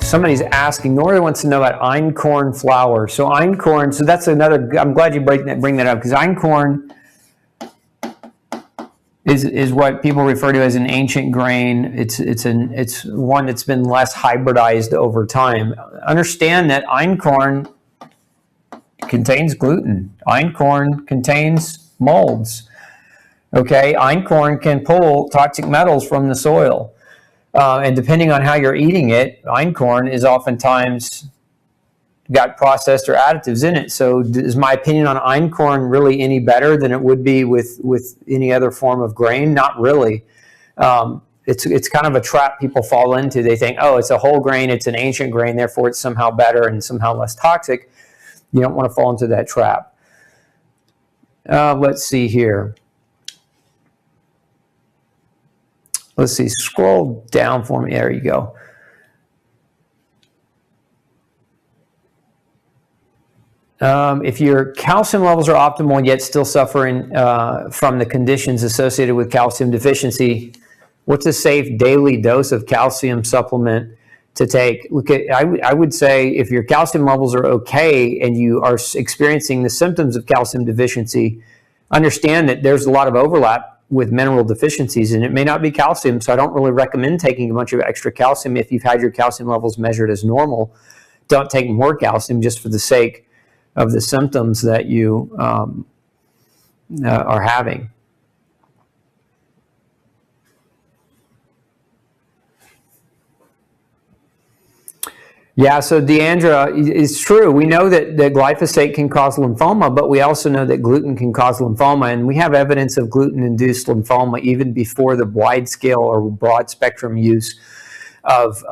somebody's asking, Nora wants to know about einkorn flour. So einkorn, so that's another, I'm glad you bring that up, because einkorn is what people refer to as an ancient grain. It's one that's been less hybridized over time. Understand that einkorn contains gluten. Einkorn contains molds. Okay, einkorn can pull toxic metals from the soil. And depending on how you're eating it, einkorn is oftentimes got processed or additives in it. So is my opinion on einkorn really any better than it would be with any other form of grain? Not really. It's kind of a trap people fall into. They think, oh, it's a whole grain, it's an ancient grain, therefore it's somehow better and somehow less toxic. You don't want to fall into that trap. Let's see here. Let's see, scroll down for me. There you go. If your calcium levels are optimal yet still suffering from the conditions associated with calcium deficiency, what's a safe daily dose of calcium supplement to take? Look at, I would say if your calcium levels are okay and you are experiencing the symptoms of calcium deficiency, understand that there's a lot of overlap with mineral deficiencies, and it may not be calcium, so I don't really recommend taking a bunch of extra calcium if you've had your calcium levels measured as normal. Don't take more calcium just for the sake of the symptoms that you are having. Yeah, so Deandra, it's true. We know that glyphosate can cause lymphoma, but we also know that gluten can cause lymphoma, and we have evidence of gluten-induced lymphoma even before the wide-scale or broad-spectrum use of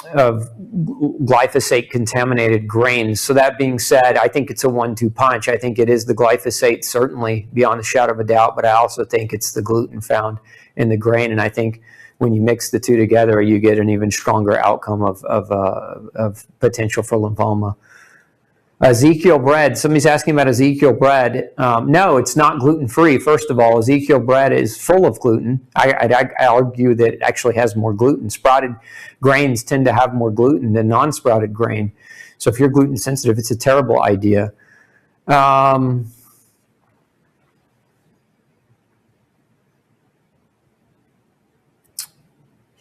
glyphosate-contaminated grains. So that being said, I think it's a 1-2 punch. I think it is the glyphosate, certainly, beyond a shadow of a doubt, but I also think it's the gluten found in the grain, and I think when you mix the two together, you get an even stronger outcome of potential for lymphoma. Ezekiel bread. Somebody's asking about Ezekiel bread. No, it's not gluten-free. First of all, Ezekiel bread is full of gluten. I argue that it actually has more gluten. Sprouted grains tend to have more gluten than non-sprouted grain. So if you're gluten sensitive, it's a terrible idea.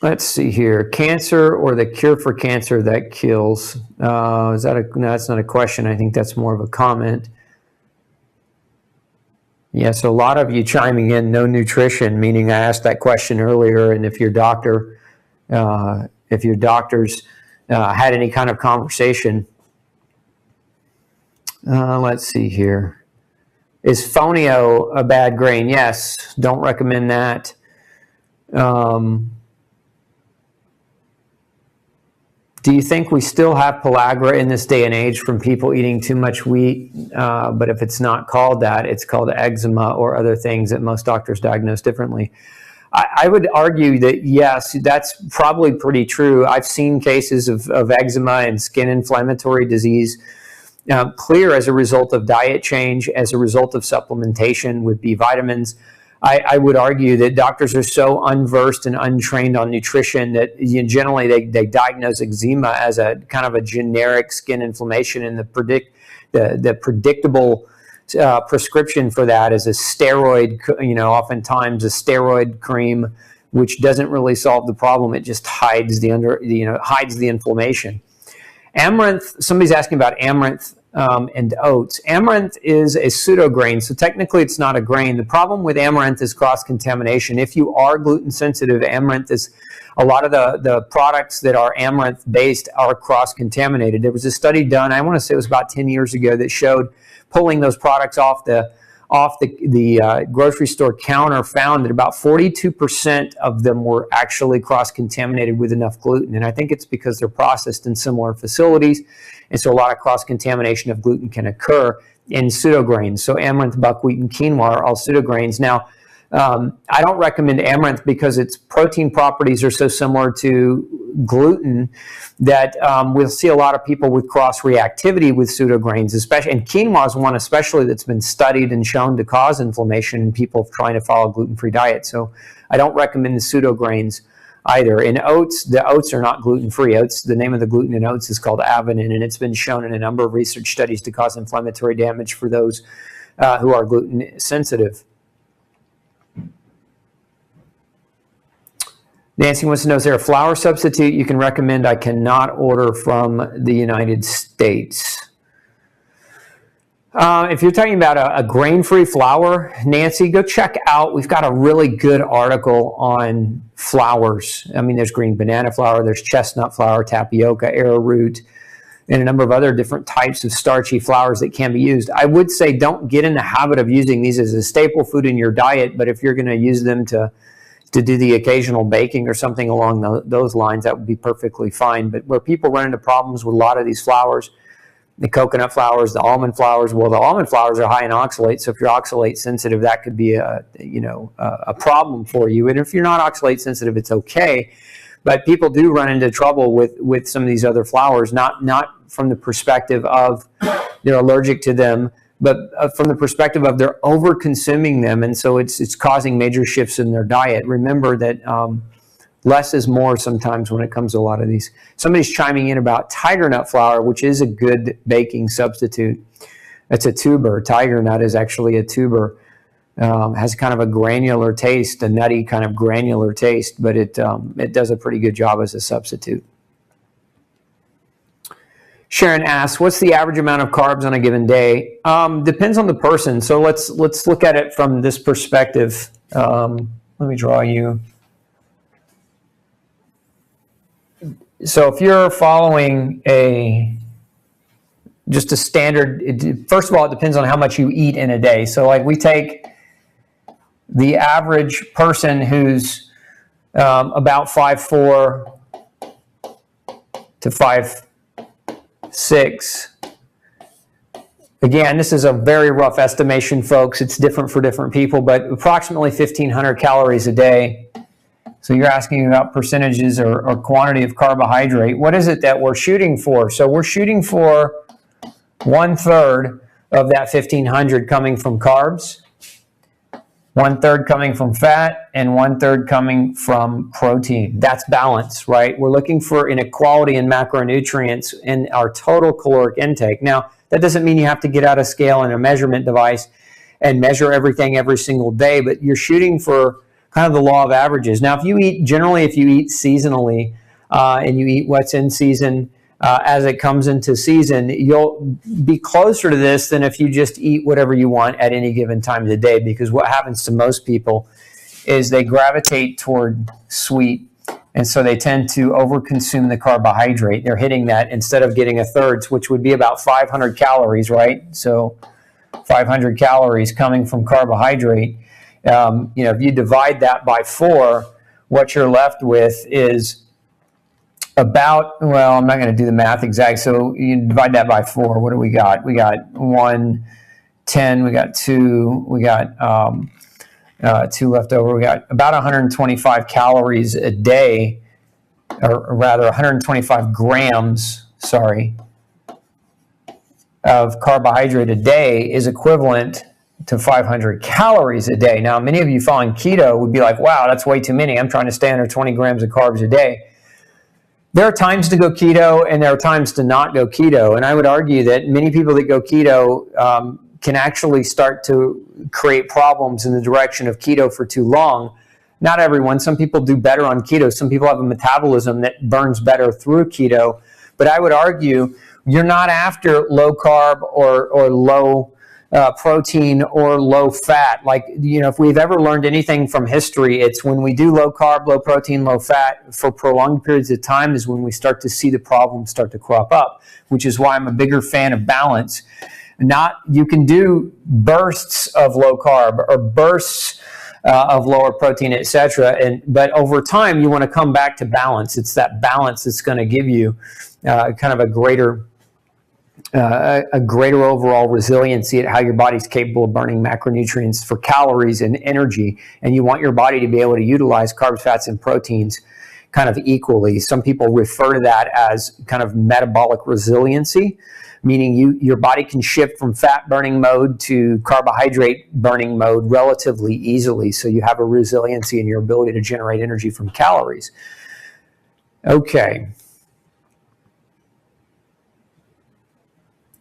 Let's see here. Cancer or the cure for cancer that kills. No, that's not a question. I think that's more of a comment. Yeah, so a lot of you chiming in, no nutrition, meaning I asked that question earlier, and if your doctors had any kind of conversation. Let's see here. Is fonio a bad grain? Yes, don't recommend that. Do you think we still have pellagra in this day and age from people eating too much wheat? But if it's not called that, it's called eczema or other things that most doctors diagnose differently. I would argue that, yes, that's probably pretty true. I've seen cases of eczema and skin inflammatory disease clear as a result of diet change, as a result of supplementation with B vitamins. I would argue that doctors are so unversed and untrained on nutrition that generally they diagnose eczema as a kind of a generic skin inflammation, and the predictable prescription for that is a steroid, oftentimes a steroid cream, which doesn't really solve the problem. It just hides hides the inflammation. Amaranth, somebody's asking about amaranth and oats. Amaranth is a pseudo grain, so technically it's not a grain. The problem with amaranth is cross-contamination. If you are gluten sensitive, amaranth is, a lot of the products that are amaranth based are cross-contaminated. There was a study done, I want to say it was about 10 years ago, that showed pulling those products off the grocery store counter found that about 42% of them were actually cross-contaminated with enough gluten. And I think it's because they're processed in similar facilities. And so a lot of cross-contamination of gluten can occur in pseudograins. So amaranth, buckwheat, and quinoa are all pseudograins. Now, I don't recommend amaranth because its protein properties are so similar to gluten that we'll see a lot of people with cross-reactivity with pseudograins, especially, and quinoa is one especially that's been studied and shown to cause inflammation in people trying to follow a gluten-free diet. So I don't recommend the pseudograins either. In oats, the oats are not gluten-free. Oats, the name of the gluten in oats is called avenin, and it's been shown in a number of research studies to cause inflammatory damage for those who are gluten sensitive. Nancy wants to know, is there a flour substitute you can recommend I cannot order from the United States? If you're talking about a grain-free flour, Nancy, go check out. We've got a really good article on flours. I mean, there's green banana flour, there's chestnut flour, tapioca, arrowroot, and a number of other different types of starchy flours that can be used. I would say don't get in the habit of using these as a staple food in your diet, but if you're going to use them to do the occasional baking or something along those lines, that would be perfectly fine. But where people run into problems with a lot of these flours, the coconut flours, the almond flours, well, the almond flours are high in oxalate, so if you're oxalate sensitive, that could be a problem for you. And if you're not oxalate sensitive, it's okay. But people do run into trouble with some of these other flours, not from the perspective of they're allergic to them, but from the perspective of they're over-consuming them, and so it's causing major shifts in their diet. Remember that less is more sometimes when it comes to a lot of these. Somebody's chiming in about tiger nut flour, which is a good baking substitute. It's a tuber. Tiger nut is actually a tuber. Has kind of a granular taste, a nutty kind of granular taste, but it does a pretty good job as a substitute. Sharon asks, what's the average amount of carbs on a given day? Depends on the person. So let's look at it from this perspective. Let me draw you. So if you're following just a standard, first of all, it depends on how much you eat in a day. So like we take the average person who's about 5'4" to 5'6". Again, this is a very rough estimation, folks. It's different for different people, but approximately 1,500 calories a day. So you're asking about percentages or quantity of carbohydrate. What is it that we're shooting for? So we're shooting for 1/3 of that 1,500 coming from carbs, 1/3 coming from fat, and 1/3 coming from protein. That's balance, right? We're looking for inequality in macronutrients in our total caloric intake. Now, that doesn't mean you have to get out a scale and a measurement device and measure everything every single day, but you're shooting for kind of the law of averages. Now, if you eat seasonally and you eat what's in season as it comes into season, you'll be closer to this than if you just eat whatever you want at any given time of the day, because what happens to most people is they gravitate toward sweet, and so they tend to overconsume the carbohydrate. They're hitting that instead of getting 1/3, which would be about 500 calories, right? So 500 calories coming from carbohydrate. If you divide that by 4, what you're left with is about, well, I'm not going to do the math exact. So you divide that by 4. What do we got? We got 1, 10, we got 2, we got 2 left over. We got about 125 calories a day, or rather 125 grams, of carbohydrate a day is equivalent to 500 calories a day. Now, many of you following keto would be like, wow, that's way too many. I'm trying to stay under 20 grams of carbs a day. There are times to go keto and there are times to not go keto. And I would argue that many people that go keto can actually start to create problems in the direction of keto for too long. Not everyone. Some people do better on keto. Some people have a metabolism that burns better through keto. But I would argue you're not after low carb or low protein or low fat. Like, if we've ever learned anything from history, it's when we do low carb, low protein, low fat for prolonged periods of time is when we start to see the problems start to crop up, which is why I'm a bigger fan of balance. You can do bursts of low carb or bursts of lower protein, etc. But over time, you want to come back to balance. It's that balance that's going to give you kind of a greater overall resiliency at how your body's capable of burning macronutrients for calories and energy. And you want your body to be able to utilize carbs, fats, and proteins kind of equally. Some people refer to that as kind of metabolic resiliency, meaning your body can shift from fat burning mode to carbohydrate burning mode relatively easily. So you have a resiliency in your ability to generate energy from calories. Okay.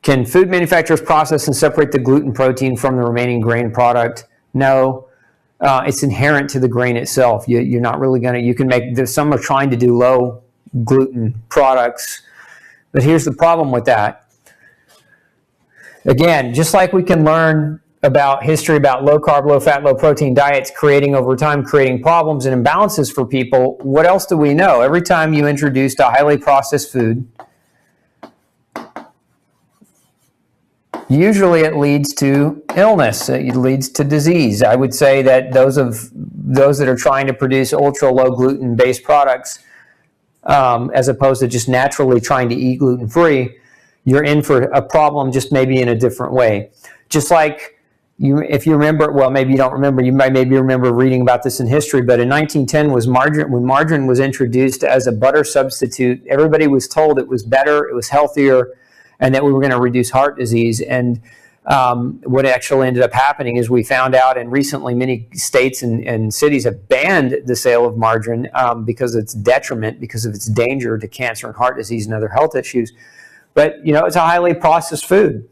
Can food manufacturers process and separate the gluten protein from the remaining grain product? No. It's inherent to the grain itself. You're not really going to, you can make, some are trying to do low gluten products, but here's the problem with that. Again, just like we can learn about history about low carb, low fat, low protein diets creating over time, creating problems and imbalances for people, what else do we know? Every time you introduce a highly processed food, usually it leads to illness, it leads to disease. I would say that those that are trying to produce ultra low gluten based products, as opposed to just naturally trying to eat gluten free, you're in for a problem, just maybe in a different way. Just like if you remember, well, maybe you don't remember, you might maybe remember reading about this in history, but in 1910 when margarine was introduced as a butter substitute, everybody was told it was better, it was healthier, and that we were going to reduce heart disease. And what actually ended up happening is we found out, and recently many states and cities have banned the sale of margarine because of its detriment, because of its danger to cancer and heart disease and other health issues. But, you know, it's a highly processed food.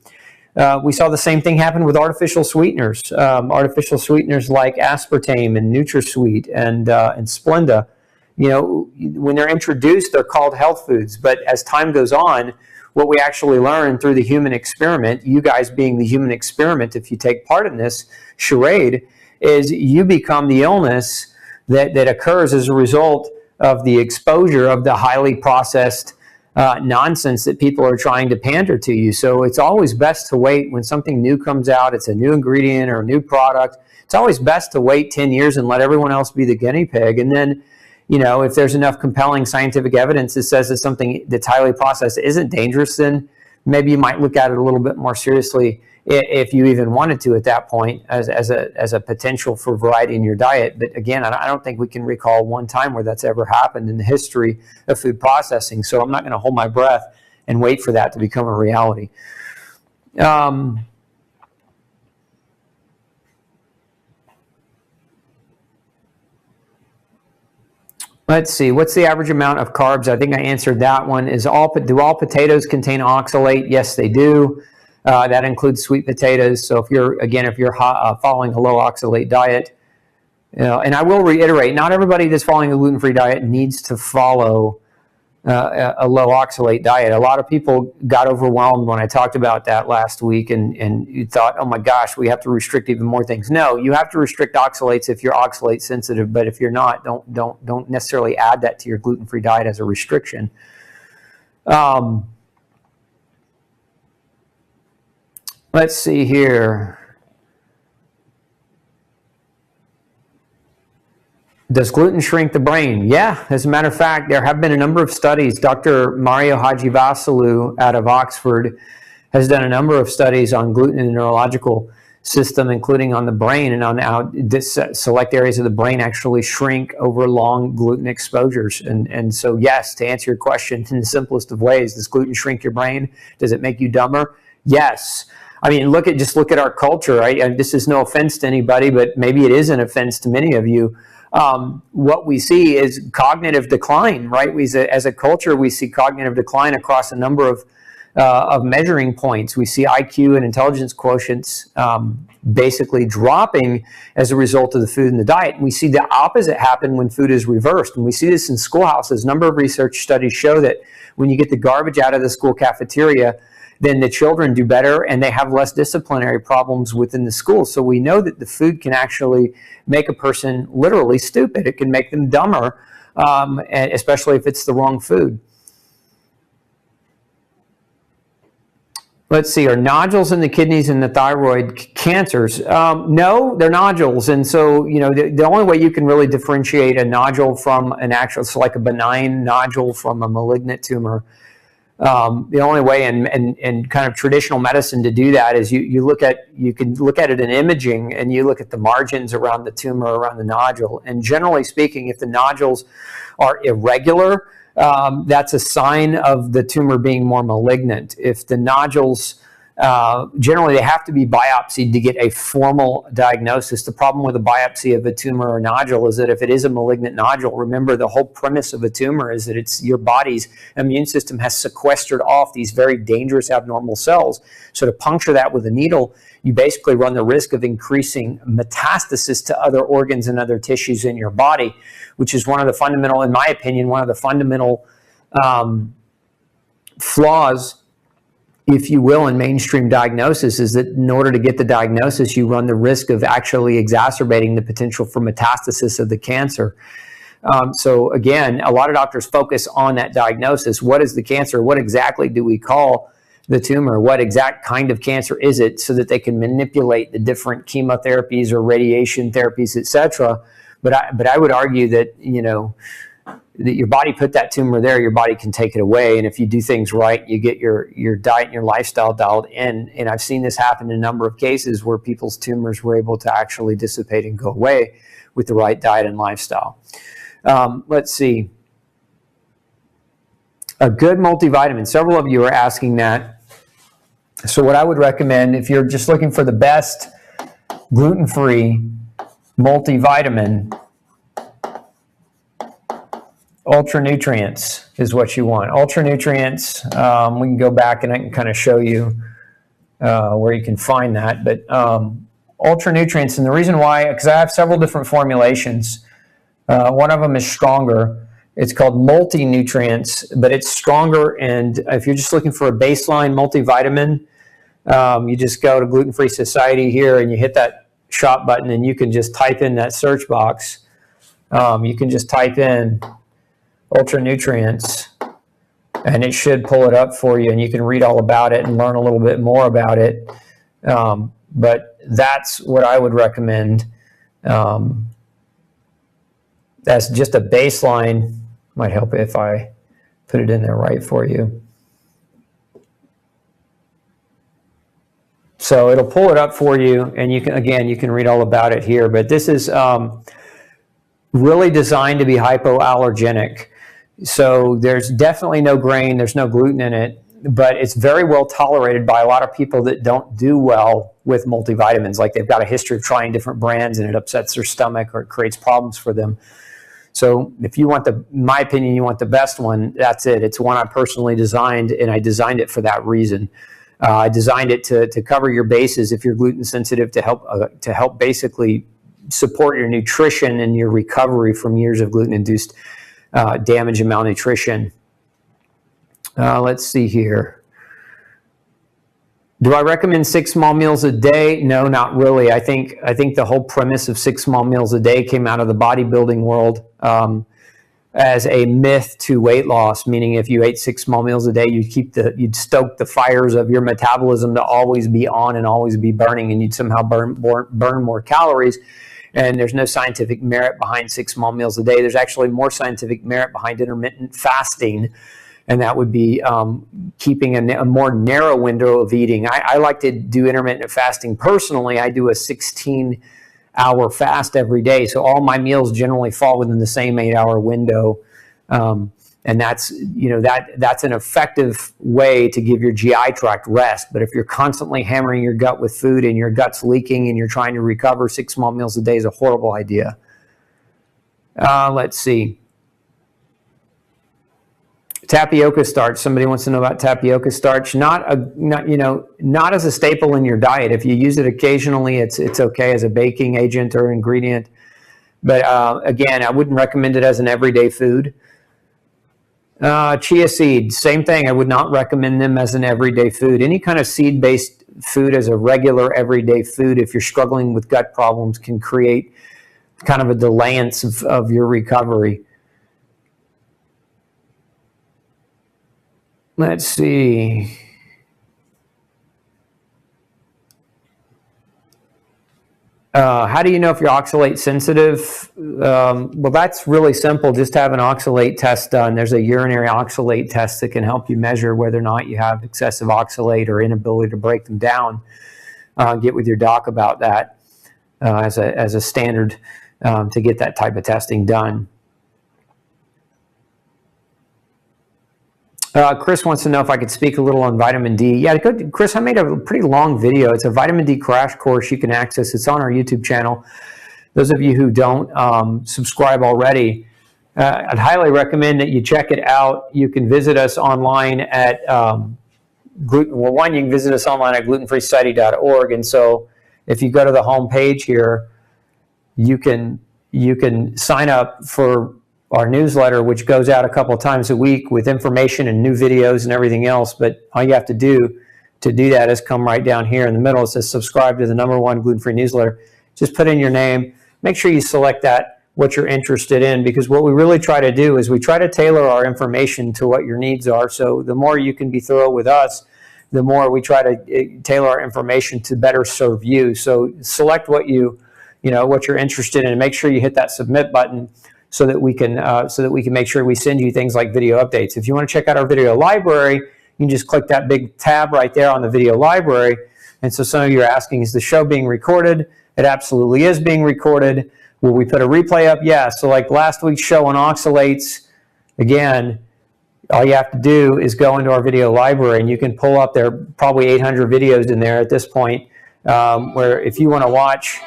We saw the same thing happen with artificial sweeteners. Artificial sweeteners like aspartame and NutraSweet and Splenda. You know, when they're introduced, they're called health foods. But as time goes on, what we actually learn through the human experiment, you guys being the human experiment, if you take part in this charade, is you become the illness that occurs as a result of the exposure of the highly processed nonsense that people are trying to pander to you. So it's always best to wait when something new comes out, it's a new ingredient or a new product. It's always best to wait 10 years and let everyone else be the guinea pig. And then, you know, if there's enough compelling scientific evidence that says that something that's highly processed isn't dangerous, then maybe you might look at it a little bit more seriously if you even wanted to at that point as a potential for variety in your diet. But again, I don't think we can recall one time where that's ever happened in the history of food processing. So I'm not going to hold my breath and wait for that to become a reality. Let's see, what's the average amount of carbs? I think I answered that one. Do all potatoes contain oxalate? Yes, they do. That includes sweet potatoes. So if you're following a low oxalate diet, you know, and I will reiterate, not everybody that's following a gluten-free diet needs to follow a low oxalate diet. A lot of people got overwhelmed when I talked about that last week, and you thought, oh my gosh, we have to restrict even more things. No, you have to restrict oxalates if you're oxalate sensitive, but if you're not, don't necessarily add that to your gluten-free diet as a restriction. Let's see here. Does gluten shrink the brain? Yeah, as a matter of fact, there have been a number of studies. Dr. Mario Hadjivassiliou out of Oxford has done a number of studies on gluten and the neurological system, including on the brain, and on how select areas of the brain actually shrink over long gluten exposures. And so, yes, to answer your question in the simplest of ways, does gluten shrink your brain? Does it make you dumber? Yes. I mean, just look at our culture. Right? This is no offense to anybody, but maybe it is an offense to many of you. What we see is cognitive decline, right? As a culture, we see cognitive decline across a number of measuring points. We see IQ and intelligence quotients basically dropping as a result of the food and the diet. And we see the opposite happen when food is reversed. And we see this in schoolhouses. A number of research studies show that when you get the garbage out of the school cafeteria, then the children do better and they have less disciplinary problems within the school. So we know that the food can actually make a person literally stupid. It can make them dumber, especially if it's the wrong food. Let's see, are nodules in the kidneys and the thyroid cancers? No, they're nodules. And so, you know, the only way you can really differentiate a nodule from an actual, so like a benign nodule from a malignant tumor, The only way in kind of traditional medicine to do that is you can look at it in imaging, and you look at the margins around the tumor, around the nodule. And generally speaking, if the nodules are irregular, that's a sign of the tumor being more malignant. If the nodules, generally they have to be biopsied to get a formal diagnosis. The problem with a biopsy of a tumor or nodule is that if it is a malignant nodule, remember the whole premise of a tumor is that it's your body's immune system has sequestered off these very dangerous abnormal cells. So to puncture that with a needle, you basically run the risk of increasing metastasis to other organs and other tissues in your body, which is one of the fundamental, in my opinion, one of the fundamental flaws, if you will, in mainstream diagnosis, is that in order to get the diagnosis, you run the risk of actually exacerbating the potential for metastasis of the cancer. So again, a lot of doctors focus on that diagnosis. What is the cancer? What exactly do we call the tumor? What exact kind of cancer is it? So that they can manipulate the different chemotherapies or radiation therapies, etc. But I would argue that, that your body put that tumor there, your body can take it away. And if you do things right, you get your diet and your lifestyle dialed in. And I've seen this happen in a number of cases where people's tumors were able to actually dissipate and go away with the right diet and lifestyle. Let's see. A good multivitamin. Several of you are asking that. So what I would recommend, if you're just looking for the best gluten-free multivitamin, Ultra Nutrients is what you want. Ultra Nutrients, we can go back and I can kind of show you where you can find that. But Ultra Nutrients, and the reason why, because I have several different formulations. One of them is stronger. It's called multi-nutrients, but it's stronger. And if you're just looking for a baseline multivitamin, you just go to Gluten Free Society here and you hit that shop button and you can just type in that search box. You can just type in Ultra Nutrients and it should pull it up for you, and you can read all about it and learn a little bit more about it. But that's what I would recommend. That's just a baseline. Might help if I put it in there right for you. So it'll pull it up for you, and you can read all about it here. But this is really designed to be hypoallergenic. So there's definitely no grain, there's no gluten in it, but it's very well tolerated by a lot of people that don't do well with multivitamins. Like they've got a history of trying different brands and it upsets their stomach or it creates problems for them. So if you want in my opinion, you want the best one, that's it. It's one I personally designed, and I designed it for that reason. I designed it to cover your bases if you're gluten sensitive, to help basically support your nutrition and your recovery from years of gluten-induced damage and malnutrition. Let's see here. Do I recommend 6 small meals a day? No, not really. I think the whole premise of 6 small meals a day came out of the bodybuilding world as a myth to weight loss. Meaning, if you ate 6 small meals a day, you'd stoke the fires of your metabolism to always be on and always be burning, and you'd somehow burn more calories. And there's no scientific merit behind 6 small meals a day. There's actually more scientific merit behind intermittent fasting, and that would be keeping a more narrow window of eating. I like to do intermittent fasting personally. I do a 16-hour fast every day, so all my meals generally fall within the same 8-hour window. And that's an effective way to give your GI tract rest. But if you're constantly hammering your gut with food and your gut's leaking and you're trying to recover, 6 small meals a day is a horrible idea. Let's see. Tapioca starch. Somebody wants to know about tapioca starch. Not as a staple in your diet. If you use it occasionally, it's okay as a baking agent or ingredient. But again, I wouldn't recommend it as an everyday food. Chia seeds, same thing. I would not recommend them as an everyday food. Any kind of seed-based food as a regular everyday food, if you're struggling with gut problems, can create kind of a delayance of your recovery. Let's see. How do you know if you're oxalate sensitive? Well, that's really simple. Just have an oxalate test done. There's a urinary oxalate test that can help you measure whether or not you have excessive oxalate or inability to break them down. Get with your doc about that as a standard to get that type of testing done. Chris wants to know if I could speak a little on vitamin D. Yeah, good. Chris, I made a pretty long video. It's a vitamin D crash course you can access. It's on our YouTube channel. Those of you who don't subscribe already, I'd highly recommend that you check it out. You can visit us online at you can visit us online at glutenfreesociety.org. And so if you go to the home page here, you can sign up for our newsletter, which goes out a couple of times a week with information and new videos and everything else. But all you have to do that is come right down here in the middle. It says subscribe to the #1 gluten-free newsletter. Just put in your name. Make sure you select what you're interested in, because what we really try to do is we try to tailor our information to what your needs are. So the more you can be thorough with us, the more we try to tailor our information to better serve you. So select what what you're interested in, and make sure you hit that submit button so that we can make sure we send you things like video updates. If you want to check out our video library, you can just click that big tab right there on the video library. And so some of you are asking, is the show being recorded? It absolutely is being recorded. Will we put a replay up? Yeah. So like last week's show on oxalates, again, all you have to do is go into our video library, and you can pull up there probably 800 videos in there at this point, where if you want to watch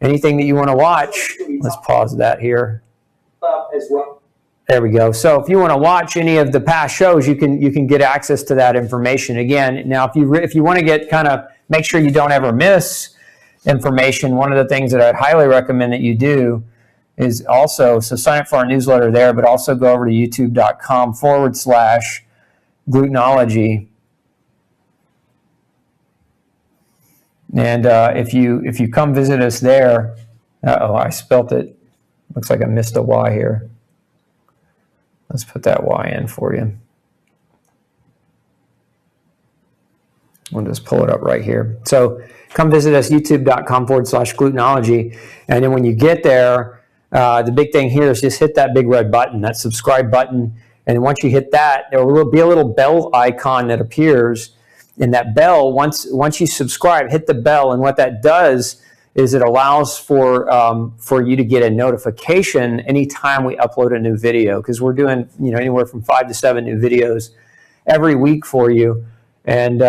anything that you want to watch, let's pause that here. As well. There we go. So if you want to watch any of the past shows, you can get access to that information. Again, now if you want to get make sure you don't ever miss information, one of the things that I'd highly recommend that you do is also, so sign up for our newsletter there, but also go over to youtube.com/glutenology. And if you come visit us there, I spelt it. Looks like I missed a Y here. Let's put that Y in for you. We'll just pull it up right here. So come visit us, youtube.com/glutenology. And then when you get there, the big thing here is just hit that big red button, that subscribe button. And once you hit that, there will be a little bell icon that appears. And that bell, once you subscribe, hit the bell. And what that does is it allows for you to get a notification anytime we upload a new video, because we're doing anywhere from 5 to 7 new videos every week for you. And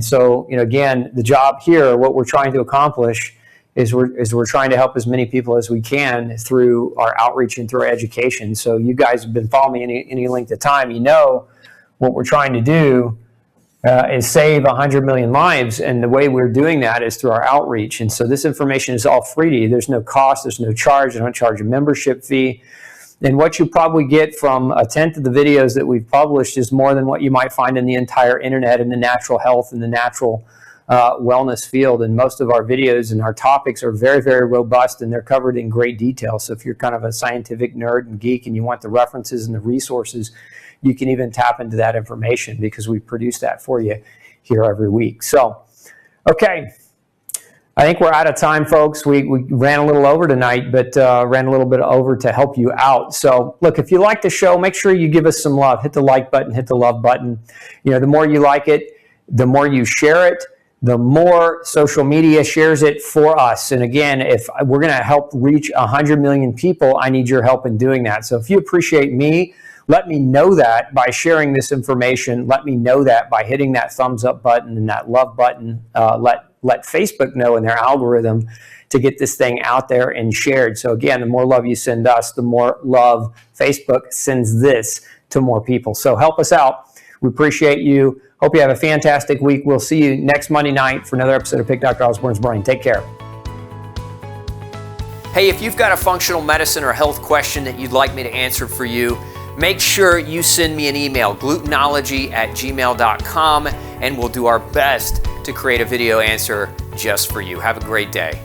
so again, the job here, what we're trying to accomplish is we're trying to help as many people as we can through our outreach and through our education. So you guys have been following me any length of time. What we're trying to do is save 100 million lives, and the way we're doing that is through our outreach. And so this information is all free to you. There's no cost, there's no charge. I don't charge a membership fee. And what you probably get from 1/10 of the videos that we've published is more than what you might find in the entire internet in the natural health and the natural wellness field. And most of our videos and our topics are very, very robust, and they're covered in great detail. So if you're kind of a scientific nerd and geek and you want the references and the resources, you can even tap into that information, because we produce that for you here every week. So, okay, I think we're out of time, folks. We ran a little over tonight, but ran a little bit over to help you out. So, look, if you like the show, make sure you give us some love. Hit the like button, hit the love button. The more you like it, the more you share it, the more social media shares it for us. And again, if we're going to help reach 100 million people, I need your help in doing that. So if you appreciate me, let me know that by sharing this information. Let me know that by hitting that thumbs up button and that love button. Let Facebook know in their algorithm to get this thing out there and shared. So again, the more love you send us, the more love Facebook sends this to more people. So help us out. We appreciate you. Hope you have a fantastic week. We'll see you next Monday night for another episode of Pick Dr. Osborne's Brain. Take care. Hey, if you've got a functional medicine or health question that you'd like me to answer for you, make sure you send me an email, glutenology@gmail.com, and we'll do our best to create a video answer just for you. Have a great day.